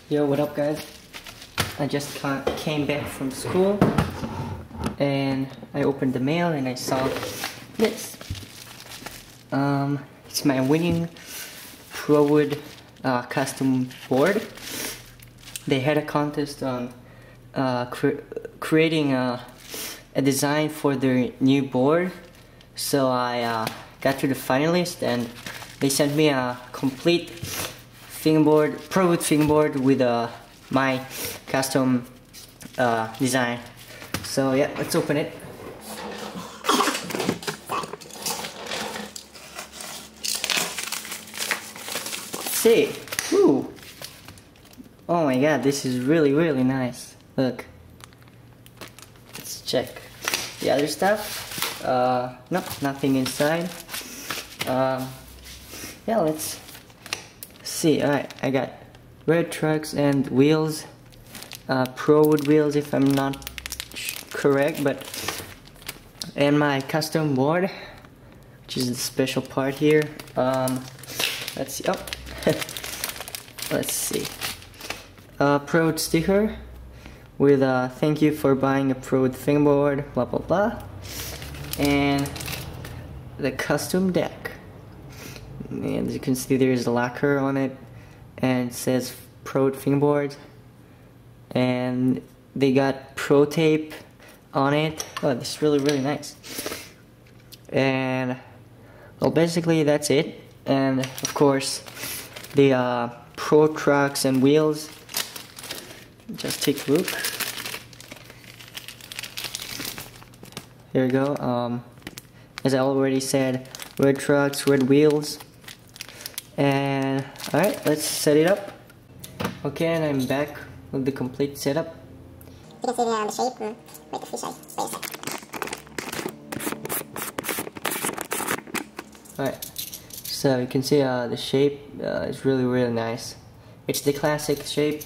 Yo, what up guys? I just came back from school and I opened the mail and I saw this. It's my winning Prowood custom board. They had a contest on creating a design for their new board. So I got to the finalist and they sent me a complete fingerboard, Prowood fingerboard with my custom design. So yeah, let's open it. Let's see. Ooh. Oh my god, this is really nice. Look. Let's check the other stuff. Nope, nothing inside. Yeah, let's see. Alright, I got red trucks and wheels, Prowood wheels if I'm not correct, and my custom board, which is the special part here. Let's see. Oh, let's see. Prowood sticker with thank you for buying a Prowood fingerboard, blah blah blah, and the custom deck. And as you can see, there's a lacquer on it, and it says Prowood fingerboard, and they got pro tape on it. Oh, this is really nice. And well, basically that's it. And of course, the pro trucks and wheels. Just take a look. Here we go. As I already said, red trucks, red wheels. And alright, let's set it up. Okay, and I'm back with the complete setup. You can see the shape. Wait, the fish eye. Wait a second. Alright, so you can see the shape is really nice. It's the classic shape.